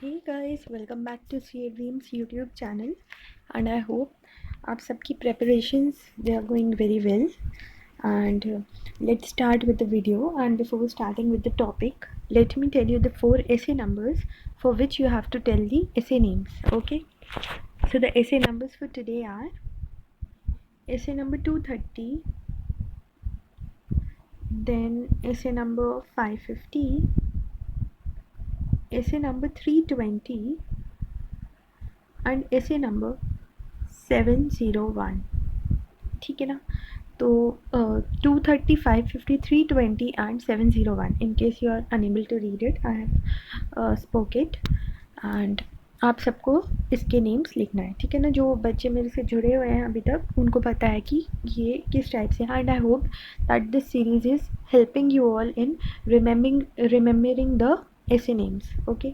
Hey guys, welcome back to CA Dreams YouTube channel and I hope आप सबकी preparations they are going very well and let's start with the video. And before starting with the topic, let me tell you the 4 essay numbers for which you have to tell the essay names. Okay, so the essay numbers for today are essay number 230, then essay number 550, essay number 320 and essay number 701. ठीक है ना. तो 230, 550, 320 and 701. In case you are unable to read it, I have spoke it. And आप सबको इसके names लिखना है, ठीक है ना. जो बच्चे मेरे से जुड़े हुए हैं अभी तक उनको पता है कि ये किस टाइप से है. And I hope that this series is helping you all in remembering the essay names. Okay.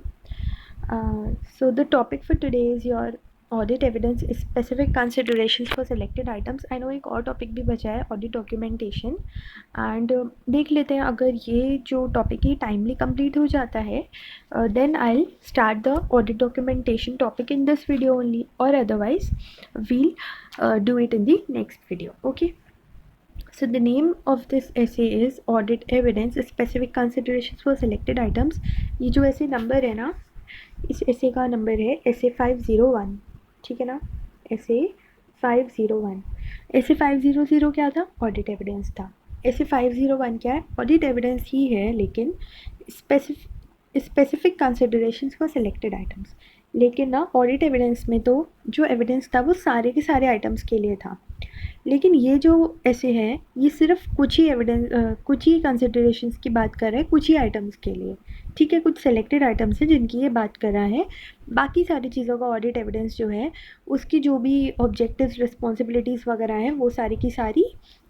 So the topic for today is your audit evidence specific considerations for selected items. I know एक और topic भी बचा है audit documentation and देख लेते हैं. अगर ये जो टॉपिक है टाइमली कंप्लीट हो जाता है then I start the audit documentation topic in this video only, और otherwise we'll do it in the next video. Okay. So the name of this essay is Audit Evidence Specific Considerations for Selected Items. ये जो essay number है ना, इस essay का number है essay 501. ठीक है ना, essay 501. essay 500 क्या था? Audit Evidence था. essay 501 क्या है? Audit Evidence ही है, लेकिन specific considerations for selected items. लेकिन ना ऑडिट एविडेंस में तो जो एविडेंस था वो सारे के सारे आइटम्स के लिए था, लेकिन ये जो ऐसे है ये सिर्फ कुछ ही एविडेंस कुछ ही कंसिडरेशंस की बात कर रहा है, कुछ ही आइटम्स के लिए. ठीक है, कुछ सेलेक्टेड आइटम्स हैं जिनकी ये बात कर रहा है. बाकी सारी चीज़ों का ऑडिट एविडेंस जो है उसकी जो भी ऑब्जेक्टिव्स रिस्पॉन्सिबिलिटीज़ वगैरह हैं वो सारी की सारी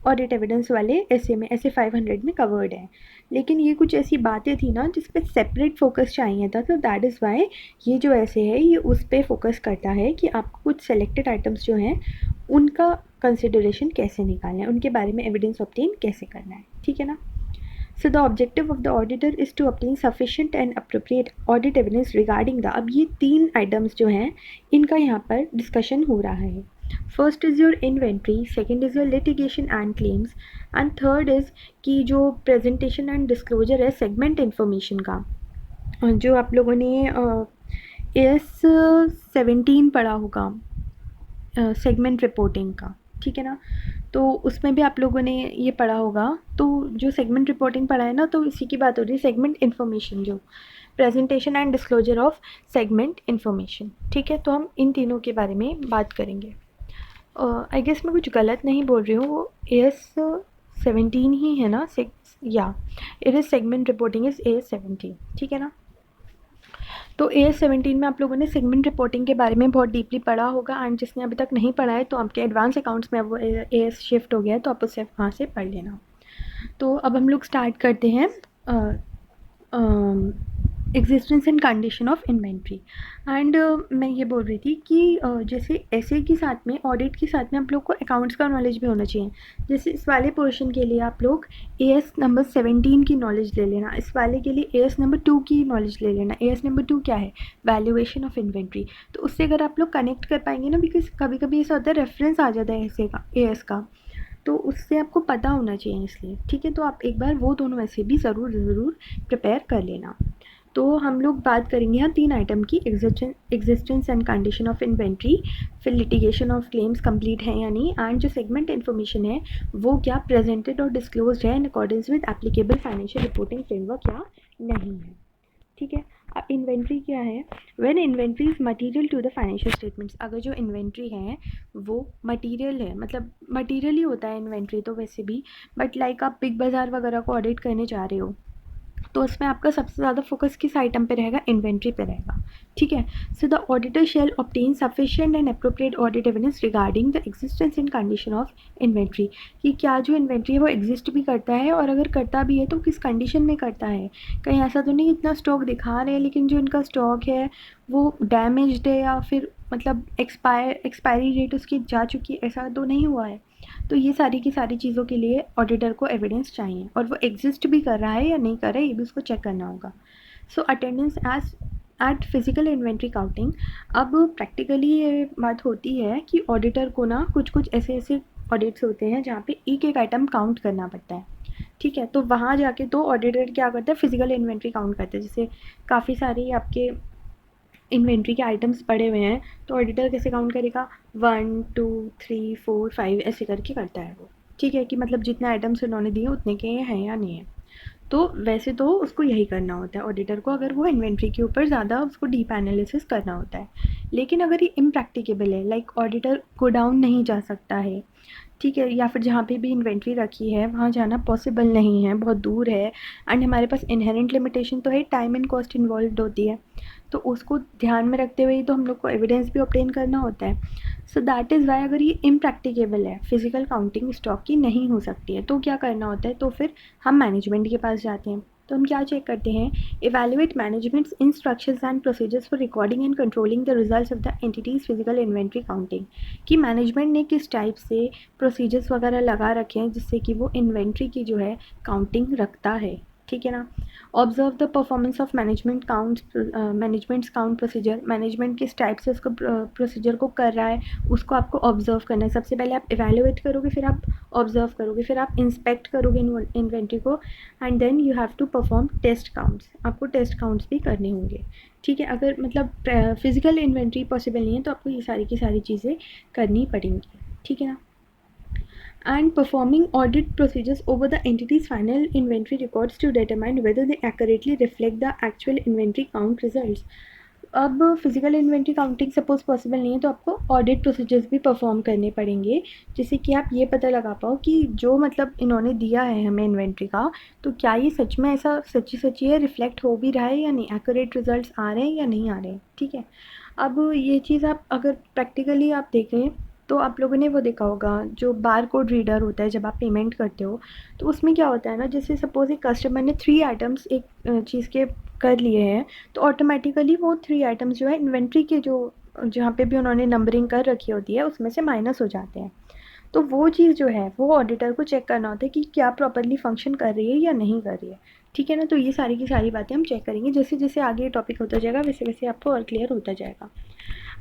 ऑडिट एविडेंस वाले ऐसे में ऐसे 500 में कवर्ड है. लेकिन ये कुछ ऐसी बातें थी ना जिस पे सेपरेट फोकस चाहिए था, तो दैट इज़ वाई ये जो ऐसे है ये उस पर फोकस करता है कि आपको कुछ सेलेक्टेड आइटम्स जो हैं उनका कंसिडरेशन कैसे निकालना है, उनके बारे में एविडेंस ऑब्टेन कैसे करना है. ठीक है ना. So the objective of the auditor is to obtain sufficient and appropriate audit evidence regarding the. अब ये 3 आइटम्स जो हैं इनका यहाँ पर डिस्कशन हो रहा है. First is your inventory, second is your litigation and claims and third is कि जो प्रेजेंटेशन एंड डिस्क्लोजर है सेगमेंट इन्फॉर्मेशन का, जो आप लोगों ने AS 17 पढ़ा होगा सेगमेंट रिपोर्टिंग का. ठीक है ना, तो उसमें भी आप लोगों ने ये पढ़ा होगा. तो जो सेगमेंट रिपोर्टिंग पढ़ा है ना, तो इसी की बात हो रही है. सेगमेंट इन्फॉर्मेशन, जो presentation and disclosure of segment information. ठीक है, तो हम इन तीनों के बारे में बात करेंगे. आई गेस मैं कुछ गलत नहीं बोल रही हूँ, वो AS 17 ही है ना. या it is segment reporting is AS 17. ठीक है ना. तो AS 17 में आप लोगों ने सेगमेंट रिपोर्टिंग के बारे में बहुत डीपली पढ़ा होगा, एंड जिसने अभी तक नहीं पढ़ा है तो आपके एडवांस अकाउंट्स में वो AS शिफ्ट हो गया है, तो आप उसे वहाँ से पढ़ लेना. तो अब हम लोग स्टार्ट करते हैं existence and condition of inventory. And मैं ये बोल रही थी कि जैसे ऐसे के साथ में ऑडिट के साथ में आप लोग को अकाउंट्स का नॉलेज भी होना चाहिए. जैसे इस वाले पोर्शन के लिए आप लोग AS नंबर 17 की नॉलेज ले लेना, इस वाले के लिए AS नंबर 2 की नॉलेज ले लेना. AS नंबर 2 क्या है? Valuation of inventory. तो उससे अगर आप लोग कनेक्ट कर पाएंगे ना, बिकॉज कभी कभी ऐसा होता है रेफरेंस आ जाता है ऐसे का AS का, तो उससे आपको पता होना चाहिए इसलिए. ठीक है, तो आप एक बार वो दोनों ऐसे भी ज़रूर प्रिपेयर कर लेना. तो हम लोग बात करेंगे यहाँ 3 आइटम की, existence and condition of inventory, फिर लिटिगेशन ऑफ क्लेम्स कंप्लीट है या नहीं, एंड जो सेगमेंट इन्फॉर्मेशन है वो क्या प्रेजेंटेड और डिस्क्लोज्ड है in accordance with applicable financial reporting framework या नहीं है. ठीक है. अब इन्वेंट्री क्या है? When inventory is material to the financial statements. अगर जो इन्वेंट्री है वो मटीरियल है, मतलब मटीरियल ही होता है इन्वेंट्री तो वैसे भी, बट लाइक आप बिग बाज़ार वगैरह को ऑडिट करने जा रहे हो तो उसमें आपका सबसे ज़्यादा फोकस किस आइटम पे रहेगा? इन्वेंट्री पे रहेगा. ठीक है. सो the auditor shall obtain sufficient and appropriate audit evidence regarding the existence and condition of inventory, कि क्या जो इन्वेंट्री है वो एग्जिस्ट भी करता है, और अगर करता भी है तो किस कंडीशन में करता है. कहीं ऐसा तो नहीं इतना स्टॉक दिखा रहे हैं लेकिन जो इनका स्टॉक है वो डैमेज्ड है या फिर मतलब एक्सपायरी डेट उसकी जा चुकी है, ऐसा तो नहीं हुआ है. तो ये सारी की सारी चीज़ों के लिए ऑडिटर को एविडेंस चाहिए, और वो एग्जिस्ट भी कर रहा है या नहीं कर रहा है ये भी उसको चेक करना होगा. So attendance as at physical inventory counting, अब प्रैक्टिकली ये बात होती है कि ऑडिटर को ना कुछ कुछ ऐसे ऐसे ऑडिट्स होते हैं जहाँ पे एक एक आइटम काउंट करना पड़ता है, ठीक है। तो वहाँ जाके तो ऑडिटर क्या करता है, फिजिकल इन्वेंट्री काउंट करता है। जैसे काफ़ी सारे आपके इन्वेंट्री के आइटम्स पड़े हुए हैं, तो ऑडिटर कैसे काउंट करेगा, 1 2 3 4 5 ऐसे करके करता है वो, ठीक है, कि मतलब जितने आइटम्स उन्होंने दिए उतने के हैं या नहीं है। तो वैसे तो उसको यही करना होता है ऑडिटर को, अगर वो इन्वेंट्री के ऊपर ज़्यादा उसको डीप एनालिसिस करना होता है। लेकिन अगर ये इम्प्रैक्टिकेबल है, लाइक ऑडिटर गोडाउन नहीं जा सकता है, ठीक है, या फिर जहाँ पे भी इन्वेंट्री रखी है वहाँ जाना पॉसिबल नहीं है, बहुत दूर है, एंड हमारे पास इनहेरेंट लिमिटेशन तो है, टाइम एंड कॉस्ट इन्वॉल्व होती है, तो उसको ध्यान में रखते हुए ही तो हम लोग को एविडेंस भी ऑब्टेन करना होता है। सो दैट इज़ वाई अगर ये इम्प्रैक्टिकेबल है, फिजिकल काउंटिंग स्टॉक की नहीं हो सकती है, तो क्या करना होता है, तो फिर हम मैनेजमेंट के पास जाते हैं। तो हम क्या चेक करते हैं, evaluate managements instructions and procedures for recording and controlling the results of the entities physical inventory counting, कि मैनेजमेंट ने किस टाइप से प्रोसीजर्स वगैरह लगा रखे हैं जिससे कि वो इन्वेंट्री की जो है काउंटिंग रखता है, ठीक है ना। Observe the performance of managements count procedure, management किस टाइप से उसको प्रोसीजर को कर रहा है उसको आपको ऑब्जर्व करना है। सबसे पहले आप इवैल्यूएट करोगे, फिर आप ऑब्जर्व करोगे, फिर आप इंस्पेक्ट करोगे इन्वेंट्री को, and then you have to perform test counts, आपको टेस्ट काउंट्स भी करने होंगे, ठीक है। अगर मतलब फिजिकल इन्वेंट्री पॉसिबल नहीं है तो आपको ये सारी की सारी चीज़ें करनी पड़ेंगी, ठीक है ना। And performing audit procedures over the entity's final inventory records to determine whether they accurately reflect the actual inventory count results. अब physical inventory counting suppose possible नहीं है तो आपको ऑडिट प्रोसीजर्स भी परफॉर्म करने पड़ेंगे, जिससे कि आप ये पता लगा पाओ कि जो मतलब इन्होंने दिया है हमें इन्वेंट्री का, तो क्या ये सच में ऐसा सच्ची सच्ची है, रिफ्लेक्ट हो भी रहा है या नहीं, एक्यूरेट रिजल्ट्स आ रहे हैं या नहीं आ रहे हैं, ठीक है। अब ये चीज़ आप अगर प्रैक्टिकली आप देखें तो आप लोगों ने वो देखा होगा जो बार कोड रीडर होता है, जब आप पेमेंट करते हो तो उसमें क्या होता है ना, जैसे सपोज़ एक कस्टमर ने 3 आइटम्स एक चीज़ के कर लिए हैं, तो ऑटोमेटिकली वो 3 आइटम्स जो है इन्वेंट्री के जो जहाँ पे भी उन्होंने नंबरिंग कर रखी होती है उसमें से माइनस हो जाते हैं। तो वो चीज़ जो है वो ऑडिटर को चेक करना होता है कि क्या प्रॉपर्ली फंक्शन कर रही है या नहीं कर रही है, ठीक है ना। तो ये सारी की सारी बातें हम चेक करेंगे, जैसे जैसे आगे टॉपिक होता जाएगा वैसे वैसे आपको और क्लियर होता जाएगा।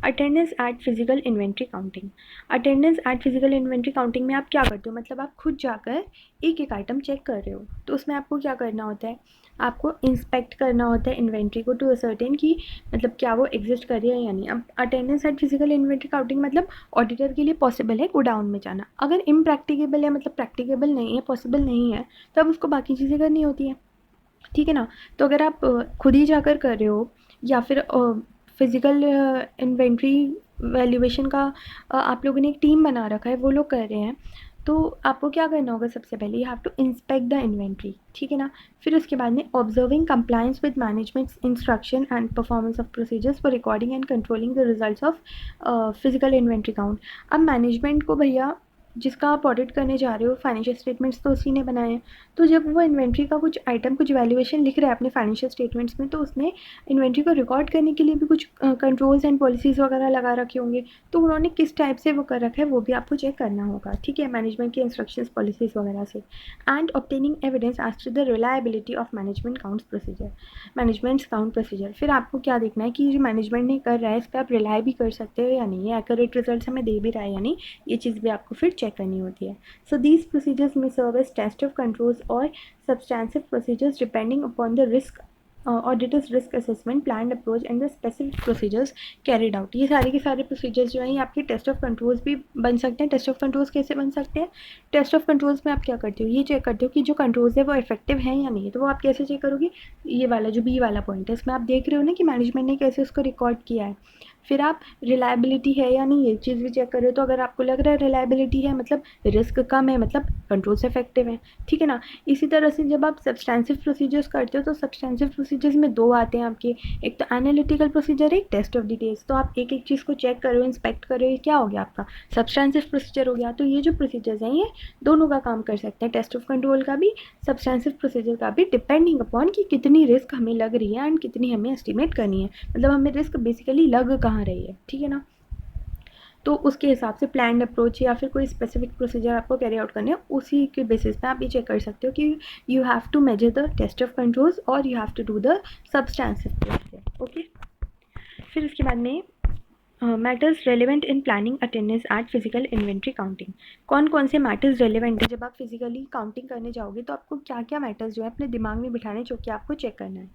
Attendance at physical inventory counting, attendance at physical inventory counting में आप क्या करते हो, मतलब आप खुद जाकर एक एक आइटम चेक कर रहे हो, तो उसमें आपको क्या करना होता है, आपको इंस्पेक्ट करना होता है इन्वेंट्री को टू असर्टेन कि मतलब क्या वो एग्जिस्ट कर रही है या नहीं। अब attendance at physical inventory counting मतलब ऑडिटर के लिए पॉसिबल है गोडाउन में जाना, अगर इम्प्रैक्टिकेबल है मतलब प्रैक्टिकेबल नहीं है, पॉसिबल नहीं है, तब उसको बाकी चीज़ें करनी होती हैं, ठीक है ना। तो अगर आप खुद ही जाकर कर रहे हो या फिर फिज़िकल इन्वेंट्री वैल्यूएशन का आप लोगों ने एक टीम बना रखा है, वो लोग कर रहे हैं, तो आपको क्या करना होगा, सबसे पहले you have to inspect the inventory, ठीक है ना। फिर उसके बाद में observing compliance with management's instruction and performance of procedures for recording and controlling the results of physical inventory count. अब मैनेजमेंट को भैया जिसका आप ऑडिट करने जा रहे हो फाइनेंशियल स्टेटमेंट्स तो उसी ने बनाए हैं, तो जब वो इन्वेंट्री का कुछ आइटम कुछ वैल्यूएशन लिख रहा है अपने फाइनेंशियल स्टेटमेंट्स में, तो उसने इन्वेंट्री को रिकॉर्ड करने के लिए भी कुछ कंट्रोल्स एंड पॉलिसीज़ वगैरह लगा रखे होंगे, तो उन्होंने किस टाइप से वो कर रखा है वो भी आपको चेक करना होगा, ठीक है, मैनेजमेंट के इंस्ट्रक्शंस पॉलिसीज़ वगैरह से। And obtaining evidence as to the reliability of management counts procedure, management's count procedure, फिर आपको क्या देखना है कि जो मैनेजमेंट ने कर रहा है इस पर आप रिलाई भी कर सकते हो या नहीं, ये एक्यूरेट रिजल्ट हमें दे भी रहा है या नहीं, ये चीज़ भी आपको फिर चेक करनी होती है। So these procedures may serve as test of controls or substantive procedures depending upon the risk auditor's risk assessment, planned approach and the specific procedures carried out। ये सारे के सारे प्रोसीजर्स जो हैं ये आपके टेस्ट ऑफ कंट्रोल्स भी बन सकते हैं। टेस्ट ऑफ कंट्रोल्स कैसे बन सकते हैं, टेस्ट ऑफ कंट्रोल्स में आप क्या करते हो, ये चेक करते हो कि जो कंट्रोल्स है वो इफेक्टिव हैं या नहीं, तो वो आप कैसे चेक करोगे, ये वाला जो बी वाला पॉइंट है इसमें आप देख रहे हो ना कि मैनेजमेंट ने कैसे उसको रिकॉर्ड किया है। फिर आप रिलायबिलिटी है या नहीं ये चीज़ भी चेक कर रहे हो, तो अगर आपको लग रहा है रिलायबिलिटी है मतलब रिस्क कम है, मतलब कंट्रोल्स इफेक्टिव हैं, ठीक है ना। इसी तरह से जब आप सब्सटेंसिव प्रोसीजर्स करते हो तो सब्सटेंसिव प्रोसीजर्स में 2 आते हैं आपके, एक तो एनालिटिकल प्रोसीजर है, एक टेस्ट ऑफ डिटेल्स, तो आप एक एक चीज़ को चेक करो, इंस्पेक्ट करो, ये क्या हो गया आपका सब्सटेंसिव प्रोसीजर हो गया। तो ये जो प्रोसीजर्स हैं ये दोनों का काम कर सकते हैं, टेस्ट ऑफ कंट्रोल का भी, सब्सटेंसिव प्रोसीजर का भी, डिपेंडिंग अपॉन कि कितनी रिस्क हमें लग रही है एंड कितनी हमें एस्टिमेट करनी है, मतलब हमें रिस्क बेसिकली लग कहाँ रही है, ठीक है ना। तो उसके हिसाब से प्लान्ड अप्रोच या फिर कोई स्पेसिफिक प्रोसीजर आपको कैरी आउट करने है, उसी के बेसिस पे आप ये चेक कर सकते हो कि you have to measure the test of controls और you have to do the substantive procedure, okay. फिर उसके बाद में matters relevant in planning attendance at physical inventory counting. कौन कौन से मैटर्स रेलिवेंट है जब आप फिजिकली काउंटिंग करने जाओगे, तो आपको क्या क्या मैटर्स जो है अपने दिमाग में बिठाने जो कि आपको चेक करना है।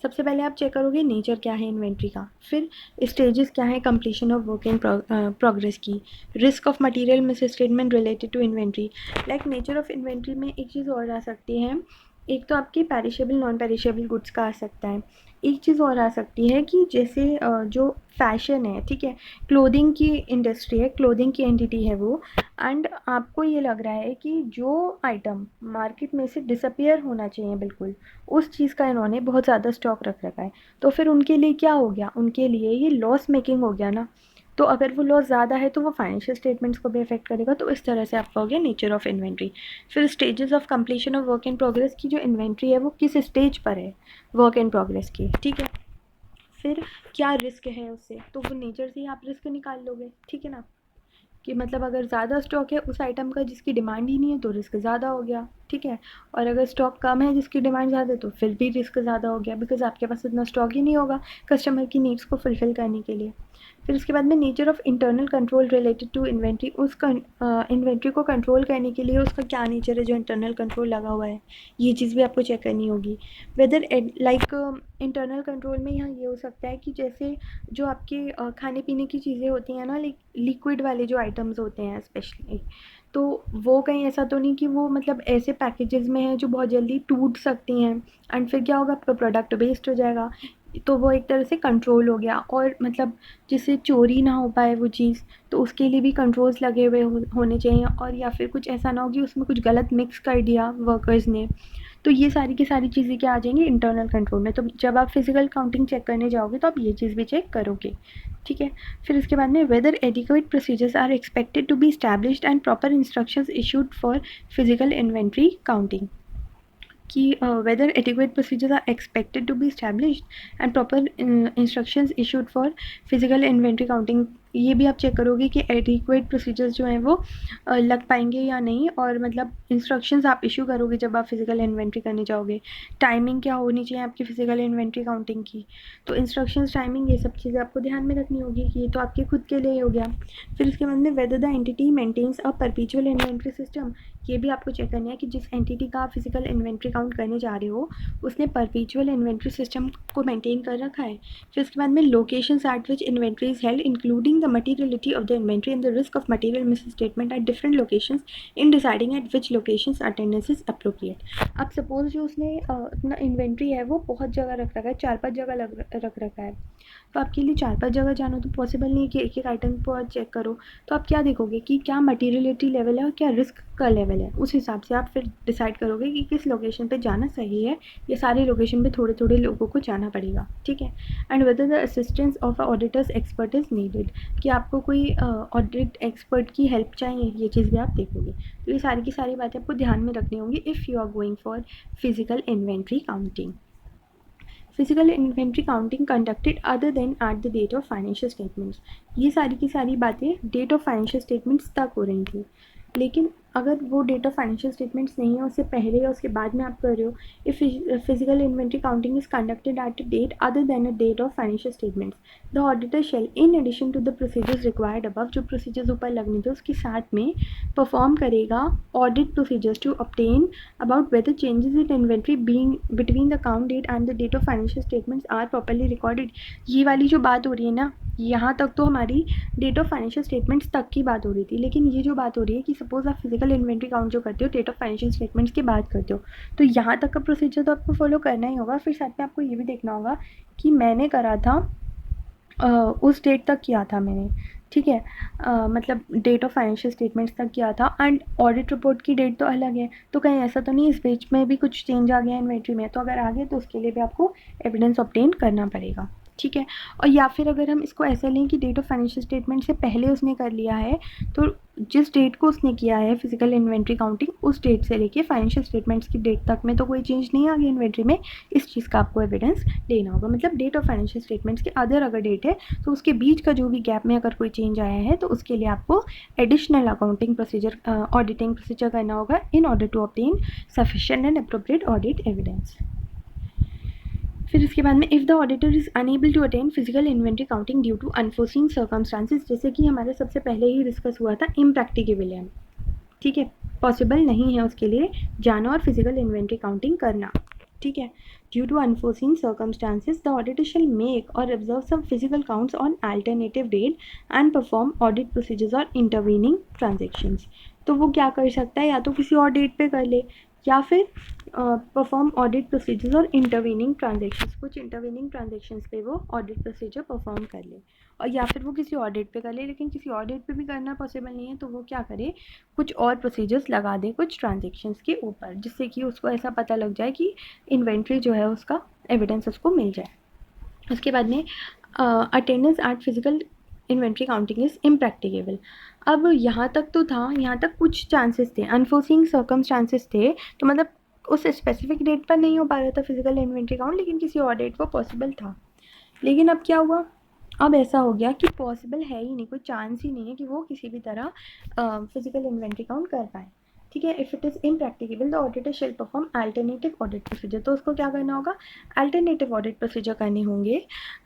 सबसे पहले आप चेक करोगे नेचर क्या है इन्वेंट्री का, फिर स्टेजेस क्या है completion of work in progress की, risk of material misstatement related to inventory. Like nature of inventory में एक चीज़ और आ सकती है, एक तो आपकी पेरिशेबल नॉन पेरिशेबल गुड्स का आ सकता है। एक चीज़ और आ सकती है कि जैसे जो फैशन है, ठीक है, क्लोथिंग की इंडस्ट्री है, क्लोथिंग की एंटिटी है वो, एंड आपको ये लग रहा है कि जो आइटम मार्केट में से डिसअपियर होना चाहिए बिल्कुल, उस चीज़ का इन्होंने बहुत ज़्यादा स्टॉक रख रखा है। तो फिर उनके लिए क्या हो गया, उनके लिए ये लॉस मेकिंग हो गया ना। तो अगर वो लॉस ज़्यादा है तो वो फाइनेंशियल स्टेटमेंट्स को भी अफेक्ट करेगा। तो इस तरह से आपका हो गया नेचर ऑफ इन्वेंट्री। फिर stages of completion of work in progress की जो इन्वेंट्री है वो किस स्टेज पर है वर्क इन प्रोग्रेस की, ठीक है। फिर क्या रिस्क है उससे, तो वो नेचर से ही आप रिस्क निकाल लोगे, ठीक है ना, कि मतलब अगर ज़्यादा स्टॉक है उस आइटम का जिसकी डिमांड ही नहीं है तो रिस्क ज़्यादा हो गया, ठीक है। और अगर स्टॉक कम है जिसकी डिमांड ज़्यादा है तो फिर भी रिस्क ज़्यादा हो गया, बिकॉज आपके पास इतना स्टॉक ही नहीं होगा कस्टमर की नीड्स को फुलफ़िल करने के लिए। फिर उसके बाद में nature of internal control related to inventory, उस इन्वेंट्री को कंट्रोल करने के लिए उसका क्या नेचर है जो इंटरनल कंट्रोल लगा हुआ है, ये चीज़ भी आपको चेक करनी होगी। वेदर लाइक इंटरनल कंट्रोल में यहाँ ये हो सकता है कि जैसे जो आपके खाने पीने की चीज़ें होती हैं ना, लिक्विड वाले जो आइटम्स होते हैं स्पेशली, तो वो कहीं ऐसा तो नहीं कि वो मतलब ऐसे पैकेजेस में है जो बहुत जल्दी टूट सकती हैं, एंड फिर क्या होगा, आपका प्रोडक्ट वेस्ट हो जाएगा। तो वो एक तरह से कंट्रोल हो गया, और मतलब जिससे चोरी ना हो पाए वो चीज़, तो उसके लिए भी कंट्रोल्स लगे हुए होने चाहिए। और या फिर कुछ ऐसा ना हो कि उसमें कुछ गलत मिक्स कर दिया वर्कर्स ने, तो ये सारी की सारी चीज़ें क्या आ जाएंगी इंटरनल कंट्रोल में। तो जब आप फिजिकल काउंटिंग चेक करने जाओगे तो आप ये चीज़ भी चेक करोगे, ठीक है। फिर उसके बाद में whether adequate procedures are expected to be established and proper instructions issued for physical inventory counting, कि whether adequate procedures are expected to be established and proper instructions issued for physical inventory counting. ये भी आप check करोगे कि adequate procedures जो हैं वो लग पाएंगे या नहीं, और मतलब इंस्ट्रक्शंस आप इशू करोगे जब आप फिजिकल इन्वेंट्री करने जाओगे। टाइमिंग क्या होनी चाहिए आपकी फिजिकल इन्वेंट्री काउंटिंग की, तो इंस्ट्रक्शंस, टाइमिंग, ये सब चीज़ें आपको ध्यान में रखनी होगी कि ये तो आपके खुद के लिए हो गया। फिर उसके बाद में whether the entity maintains a perpetual inventory system, ये भी आपको चेक करना है कि जिस एंटिटी का आप फिजिकल इन्वेंट्री काउंट करने जा रहे हो उसने परपेचुअल इन्वेंट्री सिस्टम को मेंटेन कर रखा है। फिर उसके बाद में locations eight which inventory is held including the materiality of the inventory and the risk of material misstatement at different locations in deciding eight which locations attendance is appropriate. अब suppose जो उसने अपना इन्वेंट्री है वो बहुत जगह रख रखा है, 4-5 जगह रख रखा है, तो आपके लिए 4-5 जगह जाना तो पॉसिबल नहीं है कि एक एक आइटम को आप चेक करो। तो आप क्या देखोगे कि क्या मटीरियलिटी लेवल है और क्या रिस्क का लेवल है, उस हिसाब से आप फिर डिसाइड करोगे कि किस लोकेशन पे जाना सही है, या सारे लोकेशन पे थोड़े थोड़े लोगों को जाना पड़ेगा, ठीक है। And whether the assistance of a auditors expert is needed, कि आपको कोई ऑडिट एक्सपर्ट की हेल्प चाहिए, ये चीज़ भी आप देखोगे। तो ये सारी की सारी बातें आपको ध्यान में रखनी होंगी if you are going for physical inventory counting. Physical inventory counting conducted other than at the date of financial statements, ये सारी की सारी बातें डेट ऑफ फाइनेंशियल स्टेटमेंट्स तक हो रही थी। लेकिन अगर वो डेट ऑफ फाइनेंशियल स्टेटमेंट्स नहीं है, उससे पहले या उसके बाद में आप कर रहे हो, if physical inventory counting is conducted at a date other than a date of financial statements, the auditor shall in addition to the procedures required above, जो प्रोसीजर्स ऊपर लगने थे उसके साथ में परफॉर्म करेगा audit procedures to obtain about whether changes in inventory being between the count date and the date of financial statements are properly recorded। ये वाली जो बात हो रही है ना, यहाँ तक तो हमारी डेट ऑफ फाइनेंशियल स्टेटमेंट्स तक की बात हो रही थी, लेकिन ये जो बात हो रही है कि सपोज आप फिजिकल इन्वेंट्री काउंट जो करते हो डेट ऑफ फाइनेंशियल स्टेटमेंट्स की बात करते हो, तो यहाँ तक का प्रोसीजर तो आपको फॉलो करना ही होगा। फिर साथ में आपको ये भी देखना होगा कि मैंने करा था उस डेट तक किया था मैंने, ठीक है, मतलब डेट ऑफ फाइनेंशियल स्टेटमेंट्स तक किया था, एंड ऑडिट रिपोर्ट की डेट तो अलग है, तो कहीं ऐसा तो नहीं इस बीच में भी कुछ चेंज आ गया इन्वेंट्री में, तो अगर आ गया तो उसके लिए भी आपको एविडेंस ऑब्टेन करना पड़ेगा, ठीक है। और या फिर अगर हम इसको ऐसा लें कि डेट ऑफ फाइनेंशियल स्टेटमेंट से पहले उसने कर लिया है, तो जिस डेट को उसने किया है फिजिकल इन्वेंट्री काउंटिंग, उस डेट से लेके फाइनेंशियल स्टेटमेंट्स की डेट तक में तो कोई चेंज नहीं आ गया इन्वेंट्री में, इस चीज़ का आपको एविडेंस लेना होगा। मतलब डेट ऑफ फाइनेंशियल स्टेटमेंट्स के अदर अगर डेट है तो उसके बीच का जो भी गैप में अगर कोई चेंज आया है तो उसके लिए आपको additional accounting procedure auditing procedure करना होगा in order to obtain sufficient and appropriate audit evidence. फिर इसके बाद में if the auditor is unable to attend physical inventory counting due to unforeseen circumstances, जैसे कि हमारे सबसे पहले ही डिस्कस हुआ था इम्प्रैक्टिकेबल है, ठीक है, पॉसिबल नहीं है उसके लिए जाना और फिजिकल इन्वेंट्री काउंटिंग करना, ठीक है। Due to unforeseen circumstances the auditor shall make or observe some physical counts on alternative date and perform audit procedures or intervening transactions. तो वो क्या कर सकता है, या तो किसी और डेट पे कर ले, या फिर perform audit procedures or intervening transactions, कुछ इंटरवीनिंग ट्रांजेक्शन्स पे वो ऑडिट प्रोसीजर परफॉर्म कर ले, और या फिर वो किसी और डेट पे कर ले, लेकिन किसी और डेट पे भी करना पॉसिबल नहीं है तो वो क्या करे, कुछ और प्रोसीजर्स लगा दे कुछ ट्रांजेक्शन्स के ऊपर, जिससे कि उसको ऐसा पता लग जाए कि इन्वेंट्री जो है उसका एविडेंस उसको मिल जाए। उसके बाद में attendance at physical inventory counting is impracticable. अब यहाँ तक तो था, यहाँ तक कुछ चांसेस थे, अनफोर्सिंग सर्कमस्टांसेस थे, तो मतलब उस स्पेसिफिक डेट पर नहीं हो पा रहा था फिजिकल इन्वेंट्री काउंट, लेकिन किसी और डेट पर पॉसिबल था। लेकिन अब क्या हुआ, अब ऐसा हो गया कि पॉसिबल है ही नहीं, कोई चांस ही नहीं है कि वो किसी भी तरह फिजिकल इन्वेंट्री काउंट कर पाए, ठीक है। If it is impracticable the auditor shall perform alternative audit procedure, तो उसको क्या करना होगा, अल्टरनेटिव ऑडिट प्रोसीजर करने होंगे।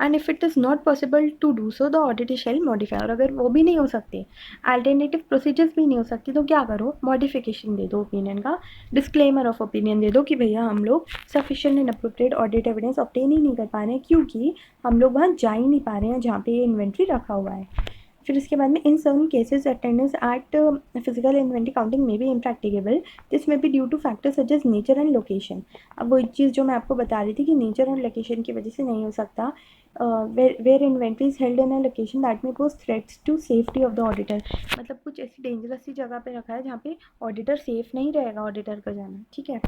And if it is not possible to do so the auditor shall modify, और अगर वो भी नहीं हो सकते, अल्टरनेटिव प्रोसीजर्स भी नहीं हो सकती, तो क्या करो, मॉडिफिकेशन दे दो ओपिनियन का, डिस्क्लेमर ऑफ ओपिनियन दे दो कि भैया हम लोग sufficient and appropriate audit evidence obtain ही नहीं कर पा रहे हैं, क्योंकि हम लोग वहाँ जा ही नहीं पा रहे हैं जहाँ पे ये इन्वेंट्री रखा हुआ है। फिर इसके बाद में in certain cases attendance at physical inventory counting में भी impracticable, this may be due to factors such as nature and location. अब वही चीज़ जो मैं आपको बता रही थी कि नेचर एंड लोकेशन की वजह से नहीं हो सकता, where inventory is held in a location that may pose threats to safety of the auditor, मतलब कुछ ऐसी डेंजरस सी जगह पे रखा है जहाँ पे ऑडिटर सेफ नहीं रहेगा ऑडिटर का जाना, ठीक है।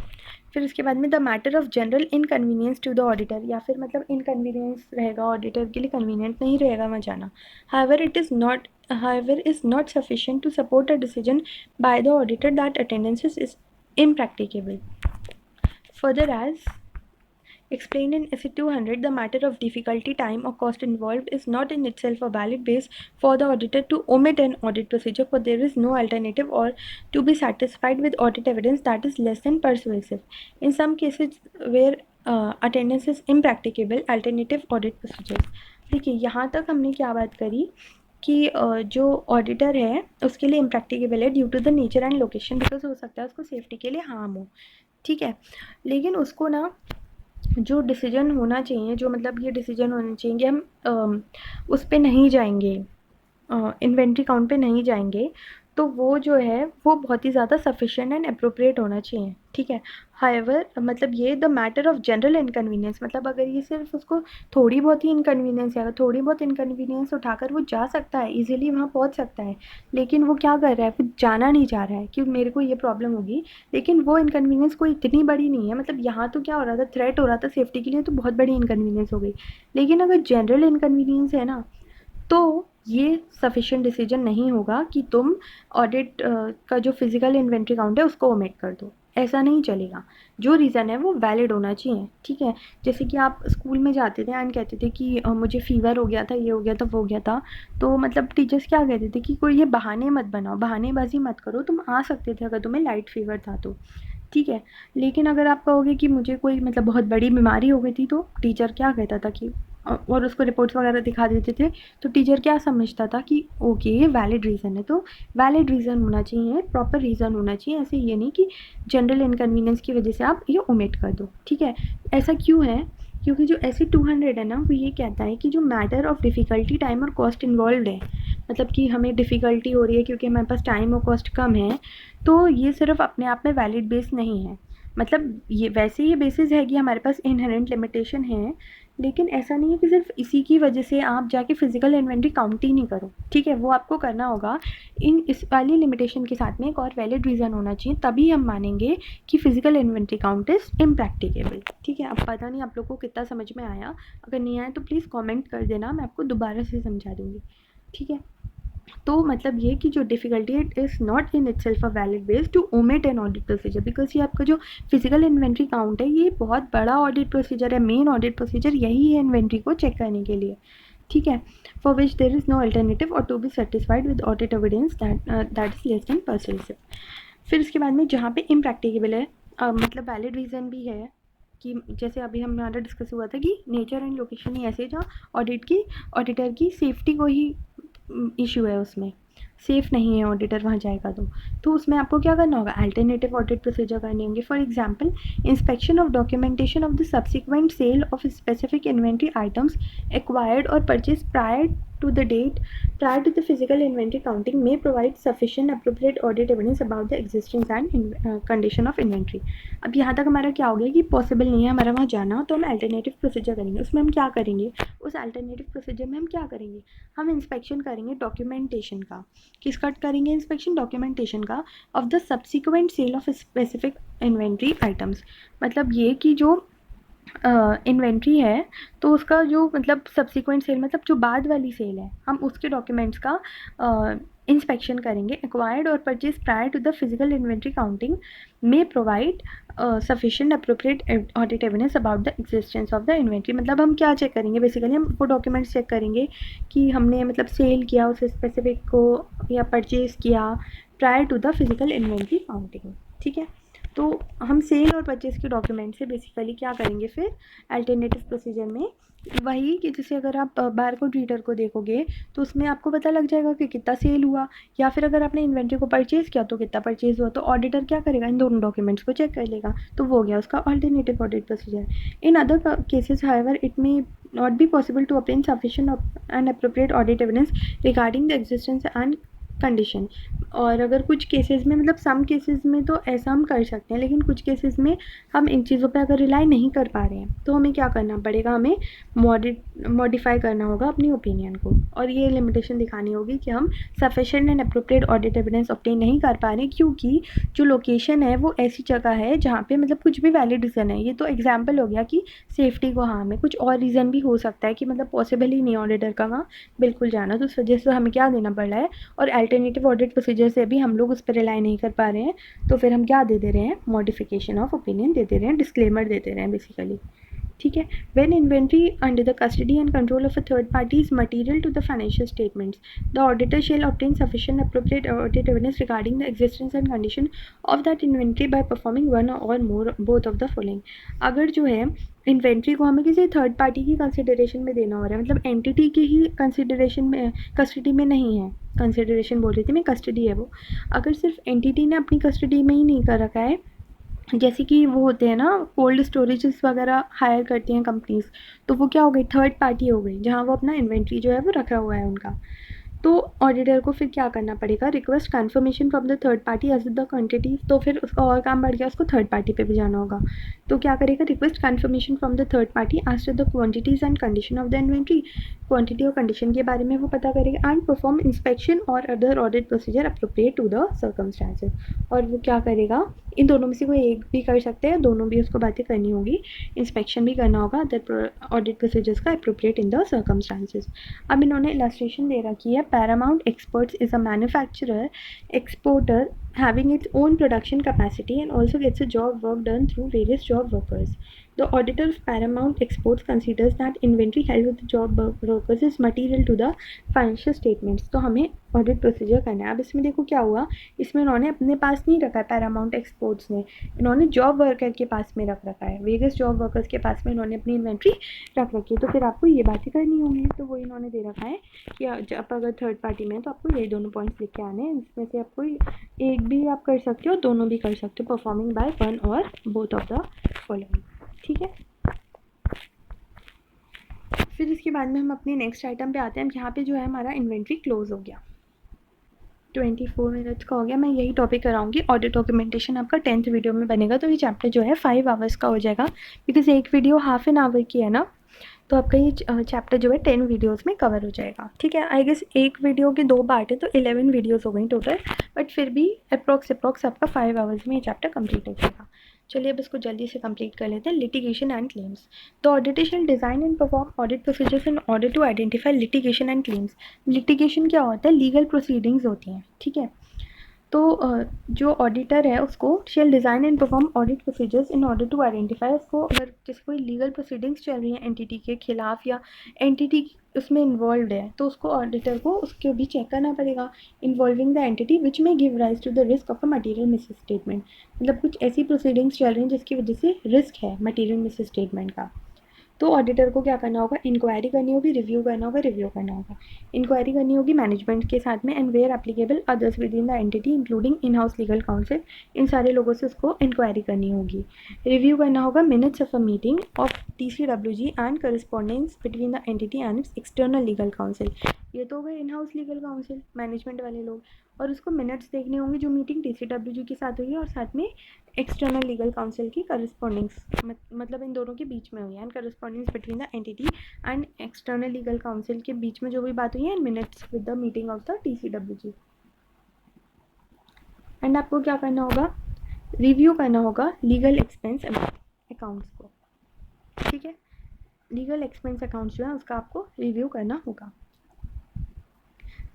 फिर उसके बाद में the matter of general inconvenience to the auditor, या फिर मतलब इनकन्वीनियंस रहेगा ऑडिटर के लिए, कन्वीनियंट नहीं रहेगा वहाँ जाना। However it is not however is not sufficient to support a decision by the auditor that attendance is impracticable. Further, as explained in Essay 200, the matter of difficulty, time or cost involved is not in itself a valid base for the auditor to omit an audit procedure, for there is no alternative or to be satisfied with audit evidence that is less than persuasive. In some cases where attendance is impracticable, alternative audit procedures. देखिए यहाँ तक हमने क्या बात करी कि जो auditor है उसके लिए इम्प्रैक्टिकेबल है due to the nature and location, because हो सकता है उसको सेफ्टी के लिए हार्म हो, ठीक है। लेकिन उसको ना जो डिसीजन होना चाहिए, जो मतलब ये डिसीजन होना चाहिए कि हम उस पे नहीं जाएंगे, इन्वेंट्री काउंट पे नहीं जाएंगे, तो वो जो है वो बहुत ही ज़्यादा सफिशिएंट एंड अप्रोप्रिएट होना चाहिए, ठीक है। हाउएवर मतलब ये the matter of general inconvenience, मतलब अगर ये सिर्फ उसको थोड़ी बहुत ही इनकन्वीनियंस है, अगर थोड़ी बहुत इनकन्वीनियंस उठाकर वो जा सकता है, इजीली वहाँ पहुँच सकता है, लेकिन वो क्या कर रहा है, वो जाना नहीं चाह रहा है कि मेरे को ये प्रॉब्लम होगी, लेकिन वो इनकन्वीनियंस कोई इतनी बड़ी नहीं है, मतलब यहाँ तो क्या हो रहा था, थ्रेट हो रहा था सेफ्टी के लिए, तो बहुत बड़ी इनकन्वीनियंस हो गई। लेकिन अगर जनरल इनकन्वीनियंस है ना, तो ये सफिशिएंट डिसीजन नहीं होगा कि तुम ऑडिट का जो फिजिकल इन्वेंट्री काउंट है उसको ओमिट कर दो, ऐसा नहीं चलेगा। जो रीज़न है वो वैलिड होना चाहिए, ठीक है। जैसे कि आप स्कूल में जाते थे एंड कहते थे कि मुझे फ़ीवर हो गया था, ये हो गया था, वो हो गया था, तो मतलब टीचर्स क्या कहते थे कि कोई ये बहाने मत बनाओ, बहानेबाजी मत करो, तुम आ सकते थे अगर तुम्हें लाइट फ़ीवर था तो, ठीक है। लेकिन अगर आप कहोगे कि मुझे कोई मतलब बहुत बड़ी बीमारी हो गई थी, तो टीचर क्या कहता था कि और उसको रिपोर्ट्स वगैरह दिखा देते थे, तो टीचर क्या समझता था कि ओके ये वैलिड रीज़न है, तो वैलिड रीज़न होना चाहिए, प्रॉपर रीज़न होना चाहिए, ऐसे ये नहीं कि जनरल इनकन्वीनियंस की वजह से आप ये ओमिट कर दो, ठीक है। ऐसा क्यों है, क्योंकि जो ऐसे 200 है ना, वो ये कहता है कि जो मैटर ऑफ डिफ़िकल्टी, टाइम और कॉस्ट इन्वॉल्व है, मतलब कि हमें डिफ़िकल्टी हो रही है क्योंकि हमारे पास टाइम और कॉस्ट कम है, तो ये सिर्फ अपने आप में वैलिड बेस नहीं है, मतलब ये वैसे ये बेसिस है कि हमारे पास इनहेरेंट लिमिटेशन है, लेकिन ऐसा नहीं है कि सिर्फ इसी की वजह से आप जाके फिजिकल इन्वेंट्री काउंट ही नहीं करो, ठीक है। वो आपको करना होगा इस वाली लिमिटेशन के साथ में एक और वैलिड रीज़न होना चाहिए, तभी हम मानेंगे कि physical inventory count is impracticable, ठीक है। अब पता नहीं आप लोग को कितना समझ में आया, अगर नहीं आया तो प्लीज़ कॉमेंट कर देना, मैं आपको दोबारा से समझा दूँगी, ठीक है। तो मतलब ये कि जो difficulty it is not in itself a valid base to omit an audit procedure, because ये आपका जो फिजिकल इन्वेंट्री काउंट है ये बहुत बड़ा ऑडिट प्रोसीजर है, मेन ऑडिट प्रोसीजर यही है इन्वेंट्री को चेक करने के लिए, ठीक है। For which there is no alternative or to be satisfied with audit evidence that is less than persuasive. फिर इसके बाद में जहाँ पे इम्प्रैक्टिकेबल है, मतलब वैलिड रीज़न भी है, कि जैसे अभी हमारा डिस्कस हुआ था कि नेचर एंड लोकेशन ही ऐसे जहाँ ऑडिटर की सेफ्टी को ही इशू है, उसमें सेफ़ नहीं है ऑडिटर वहाँ जाएगा तो उसमें आपको क्या करना होगा, अल्टरनेटिव ऑडिट प्रोसीजर करने होंगे। For example, inspection of documentation of the subsequent sale of specific inventory items acquired और purchase prior to the date prior to the physical inventory counting may provide sufficient appropriate audit evidence about the existence and condition of inventory। अब यहाँ तक हमारा क्या हो गया कि possible नहीं है हमारा वहाँ जाना, तो हम अल्टरनेटिव प्रोसीजर करेंगे। उसमें हम क्या करेंगे, उस अल्टरनेटिव प्रोसीजर में हम क्या करेंगे, हम इंस्पेक्शन करेंगे डॉक्यूमेंटेशन का। किसका करेंगे इंस्पेक्शन, डॉक्यूमेंटेशन का, of the subsequent sale of specific inventory items. मतलब ये कि जो इन्वेंट्री है तो उसका जो मतलब सब्सिक्वेंट सेल मतलब जो बाद वाली सेल है, हम उसके डॉक्यूमेंट्स का इंस्पेक्शन करेंगे। एक्वायर्ड और purchase prior to the physical inventory counting may provide sufficient appropriate audit evidence about the existence of the inventory. मतलब हम क्या चेक करेंगे, बेसिकली हम वो डॉक्यूमेंट्स चेक करेंगे कि हमने मतलब सेल किया उस स्पेसिफिक को या परचेज़ किया prior to the physical inventory counting. ठीक है, तो हम सेल और परचेज़ के डॉक्यूमेंट से बेसिकली क्या करेंगे फिर अल्टरनेटिव प्रोसीजर में, वही कि जैसे अगर आप बारकोड रीडर को देखोगे तो उसमें आपको पता लग जाएगा कि कितना सेल हुआ, या फिर अगर आपने इन्वेंट्री को परचेज़ किया तो कितना परचेज़ हुआ। तो ऑडिटर क्या करेगा, इन दोनों डॉक्यूमेंट्स को चेक कर लेगा, तो वो हो गया उसका alternative audit procedure. In other cases however it may not be possible to obtain sufficient and appropriate audit evidence regarding the existence and condition. और अगर कुछ केसेस में मतलब सम केसेस में तो ऐसा हम कर सकते हैं, लेकिन कुछ केसेस में हम इन चीज़ों पे अगर रिलाई नहीं कर पा रहे हैं तो हमें क्या करना पड़ेगा, हमें मॉडिफाई करना होगा अपनी ओपिनियन को, और ये लिमिटेशन दिखानी होगी कि हम sufficient and appropriate audit evidence obtain नहीं कर पा रहे क्योंकि जो लोकेशन है वो ऐसी जगह है जहाँ पे मतलब कुछ भी वैलिड रीज़न है। ये तो एग्जाम्पल हो गया कि सेफ्टी को हार्म है, कुछ और रीज़न भी हो सकता है कि मतलब पॉसिबल ही नहीं ऑडिटर का वहाँ बिल्कुल जाना, तो उस वजह से हमें क्या देना पड़ रहा है, और अल्टरनेटिव ऑडिट प्रोसीजर से भी हम लोग उस पर रिलाई नहीं कर पा रहे हैं, तो फिर हम क्या दे रहे हैं, मॉडिफिकेशन ऑफ ओपिनियन दे रहे हैं, डिस्क्लेमर दे रहे हैं बेसिकली। ठीक है, when inventory under the custody and control of a third party is material to the financial statements, the auditor shall obtain sufficient appropriate audit evidence regarding the existence and condition of that inventory by performing one or more both of the following. अगर जो है inventory को हमें किसी third party की consideration में देना हो रहा है, मतलब एंटिटी की ही कंसिडरेशन में, कस्टडी में नहीं है, कंसिडरेशन बोल रही थी मैं, कस्टडी है वो, अगर सिर्फ एंटिटी ने अपनी कस्टडी में ही नहीं कर रखा है, जैसे कि वो होते हैं ना कोल्ड स्टोरेजेस वगैरह हायर करती हैं कंपनीज़, तो वो क्या हो गई, थर्ड पार्टी हो गई जहाँ वो अपना इन्वेंट्री जो है वो रखा हुआ है उनका। तो ऑडिटर को फिर क्या करना पड़ेगा, request confirmation from the third party as the quantity, तो फिर उसका और काम बढ़ गया, उसको थर्ड पार्टी पे भी जाना होगा। तो क्या करेगा, request confirmation from the third party as to the quantities and condition of the inventory, quantity और कंडीशन के बारे में वो पता करेगा, and perform inspection or other audit procedure appropriate to the circumstances. और वो क्या करेगा, इन दोनों में से कोई एक भी कर सकते हैं, दोनों भी उसको बातें करनी होगी, इंस्पेक्शन भी करना होगा अदर ऑडिट प्रोसीजर्स का अप्रोप्रिएट इन द सर्कमस्टांसेस। अब इन्होंने इलस्ट्रेशन दे रखी है, Paramount experts is a manufacturer exporter having its own production capacity and also gets a job work done through various job workers. The auditor of Paramount Exports considers that inventory held with the job workers is material to the financial statements. तो हमें audit procedure करना है। अब इसमें देखो क्या हुआ, इसमें इन्होंने अपने पास नहीं रखा है, पैरामाउंट एक्सपोर्ट्स ने, इन्होंने जॉब वर्कर के पास में रख रखा है, वेरियस जॉब वर्कर्स के पास में इन्होंने अपनी इन्वेंट्री रख रखी है। तो फिर आपको ये बातें करनी होंगी, तो वो इन्होंने दे रखा है कि जब अगर थर्ड पार्टी में है तो आपको ये दोनों पॉइंट्स लिख के आने हैं, इसमें से आपको एक भी आप कर सकते हो, दोनों भी कर सकते हो, परफॉर्मिंग बाय वन और बोथ ऑफ द फॉलोइंग। ठीक है, फिर इसके बाद में हम अपने नेक्स्ट आइटम पे आते हैं। यहाँ पे जो है हमारा इन्वेंट्री क्लोज हो गया, 24 मिनट्स का हो गया। मैं यही टॉपिक कराऊंगी, ऑडिट डॉक्यूमेंटेशन आपका 10th वीडियो में बनेगा, तो ये चैप्टर जो है 5 आवर्स का हो जाएगा, बिकॉज एक वीडियो हाफ एन आवर की है ना, तो आपका ये चैप्टर जो है 10 वीडियोस में कवर हो जाएगा। ठीक है, आई गेस एक वीडियो के 2 पार्ट है तो 11 वीडियोस हो गई टोटल, बट फिर भी अप्रॉक्स आपका 5 आवर्स में ये चैप्टर कंप्लीट हो जाएगा। चलिए अब इसको जल्दी से कंप्लीट कर लेते हैं। Litigation and claims, the auditor shall design and perform audit procedures in order to identify litigation and claims. Litigation क्या होता है, लीगल प्रोसीडिंग्स होती हैं। ठीक है, तो जो ऑडिटर है उसको shall design and perform audit procedures in order to identify, उसको अगर जैसे कोई लीगल प्रोसीडिंग्स चल रही हैं एंटिटी के खिलाफ या एंटिटी उसमें इन्वॉल्व है, तो उसको ऑडिटर को उसके भी चेक करना पड़ेगा involving the entity which may give rise to the risk of a material misstatement. मतलब कुछ ऐसी प्रोसीडिंग्स चल रही हैं जिसकी वजह से रिस्क है मटीरियल मिस स्टेटमेंट का। तो ऑडिटर को क्या करना होगा, इंक्वायरी करनी होगी, रिव्यू करना होगा, रिव्यू करना होगा। इंक्वायरी करनी होगी मैनेजमेंट के साथ में and where applicable others within the entity including in house legal counsel, इन सारे लोगों से उसको इंक्वायरी करनी होगी। रिव्यू करना होगा minutes of a meeting of TCWG and correspondence between the entity and it's external legal council. ये तो हो गए इन हाउस लीगल काउंसिल मैनेजमेंट वाले लोग, और उसको मिनट्स देखने होंगे जो मीटिंग TCWG के साथ हुई है और साथ में एक्सटर्नल लीगल काउंसिल की करस्पॉन्डिंग्स, मतलब इन दोनों के बीच में हुई है and correspondence between the entity and external legal counsel के बीच में जो भी बात हुई है and minutes with the meeting of the TCWG। And आपको क्या करना होगा, रिव्यू करना होगा लीगल एक्सपेंस अकाउंट्स को। ठीक है, लीगल एक्सपेंस अकाउंट्स जो है उसका आपको रिव्यू करना होगा।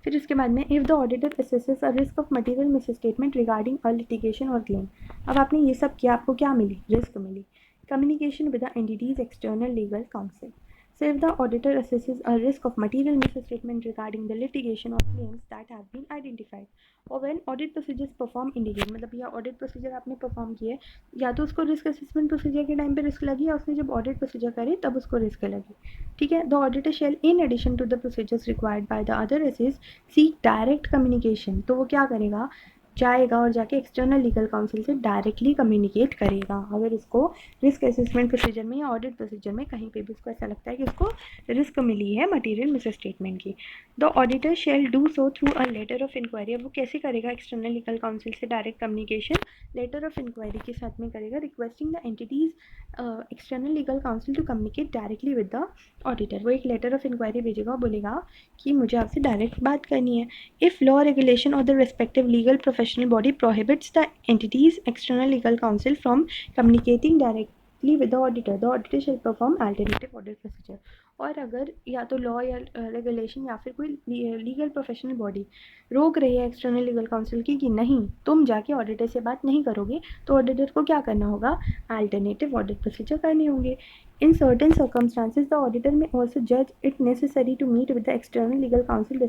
फिर उसके बाद में if the auditor assesses a risk of material misstatement regarding a litigation or claim. अब आपने ये सब किया, आपको क्या मिली, रिस्क मिली। Communication with the entity's external legal counsel. So if the auditor assesses a risk of material misstatement regarding the litigation or claims that have been identified, or when audit procedures perform indicate, मतलब यह audit procedure आपने perform किए, या तो उसको risk assessment procedure के time पे risk लगी या उसने जब audit procedure करे तब उसको रिस्क लगी। ठीक है, the auditor shall in addition to the procedures required by the other assess seek direct communication। तो वो क्या करेगा, जाएगा और जाके एक्सटर्नल लीगल काउंसिल से डायरेक्टली कम्युनिकेट करेगा अगर उसको रिस्क असेसमेंट प्रोसीजर में या ऑडिट प्रोसीजर में कहीं पे भी उसको ऐसा लगता है कि उसको रिस्क मिली है मटेरियल मिस स्टेटमेंट की। The auditor shall do so through a letter of inquiry. अब वो कैसे करेगा एक्सटर्नल लीगल काउंसिल से direct communication, letter of inquiry के साथ में करेगा, requesting the entity's external legal counsel to communicate directly with the auditor. वो एक लेटर ऑफ इंक्वायरी भेजेगा, बोलेगा कि मुझे आपसे डायरेक्ट बात करनी है। इफ़ लॉ रेगुलेशन और the respective legal professional body prohibits the entity's external legal council from communicating directly with the auditor shall perform alternative audit procedure. और अगर या तो लॉ या रेगुलेशन या फिर कोई लीगल प्रोफेशनल बॉडी रोक रही है एक्सटर्नल लीगल काउंसिल की कि नहीं तुम जाके ऑडिटर से बात नहीं करोगे, तो ऑडिटर को क्या करना होगा, अल्टरनेटिव ऑडिट प्रोसीजर करने होंगे। In certain circumstances, the auditor may also judge it necessary to meet with the external legal counsel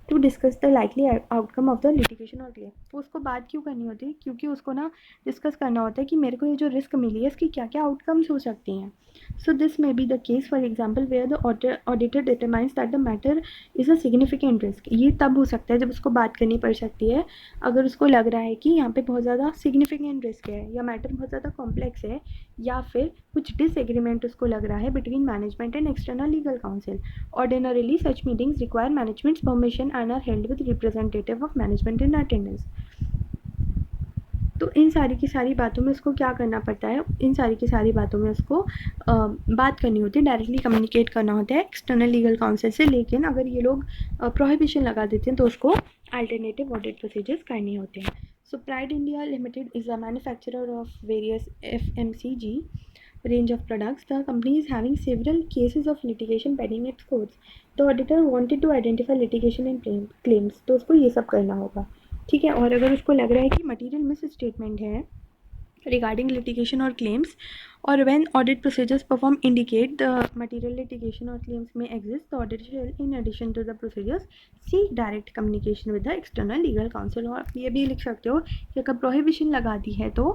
to discuss the likely outcome of the litigation और claim। तो उसको बात क्यों करनी होती है, क्योंकि उसको ना डिस्कस करना होता है कि मेरे को ये जो रिस्क मिली है इसकी क्या क्या आउटकम्स हो सकती हैं। So this may be the case for example where the auditor determines that the matter is a significant risk. ये तब हो सकता है जब उसको बात करनी पड़ सकती है अगर उसको लग रहा है कि यहाँ पे बहुत ज़्यादा सिग्निफिकेंट रिस्क है या मैटर बहुत ज़्यादा कॉम्प्लेक्स है या फिर कुछ डिसएग्रीमेंट उसको लग रहा है between management and external legal counsel. Ordinarily such meetings require management's permission and are held with representative of management in attendance. तो इन सारी की सारी बातों में उसको क्या करना पड़ता है, इन सारी की सारी बातों में उसको बात करनी होती है, डायरेक्टली कम्युनिकेट करना होता है एक्सटर्नल लीगल काउंसिल से। लेकिन अगर ये लोग प्रोहिबिशन लगा देते हैं तो उसको अल्टरनेटिव ऑडिट प्रोसीजर्स करने होते हैं। So Pride India Limited is a manufacturer of various FMCG range of products. The company is having several cases of litigation pending at courts. The auditor wanted to identify litigation and claims, तो उसको ये सब करना होगा। ठीक है, और अगर उसको लग रहा है कि मटीरियल मिस स्टेटमेंट है regarding litigation or claims, or when audit procedures perform indicate the material litigation or claims may exist, the auditor shall in addition to the procedures seek direct communication with the external legal counsel। और आप ये भी लिख सकते हो कि अगर prohibition लगा दी है तो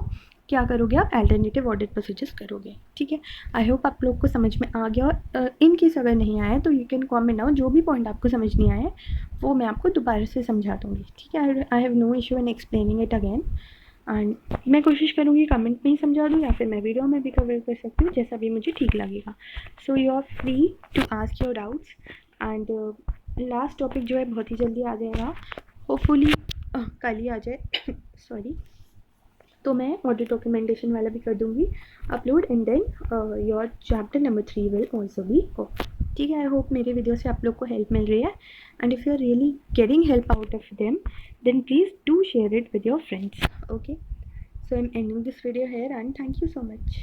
क्या करोगे, आप अल्टरनेटिव ऑडिट प्रोसीजर्स करोगे। ठीक है, आई होप आप लोग को समझ में आ गया, और इन केस अगर नहीं आया तो यू कैन कॉमेंट नाउ, जो भी पॉइंट आपको समझ नहीं आया वो मैं आपको दोबारा से समझा दूँगी। ठीक है, I have no issue in explaining it again, and मैं कोशिश करूँगी कमेंट में ही समझा दूँ या फिर मैं वीडियो में भी कवर कर सकती हूँ, जैसा भी मुझे ठीक लगेगा। So you are free to ask your doubts, and last topic जो है बहुत ही जल्दी आ जाएगा, होपफुली कल ही आ जाए सॉरी। तो मैं ऑडिट डॉक्यूमेंटेशन वाला भी कर दूँगी upload, and then your chapter number 3 will also be okay. ठीक है, आई होप मेरे वीडियो से आप लोग को हेल्प मिल रही है, and if you are really getting help out of them then please do share it with your friends. Okay, so I'm ending this video here, and thank you so much.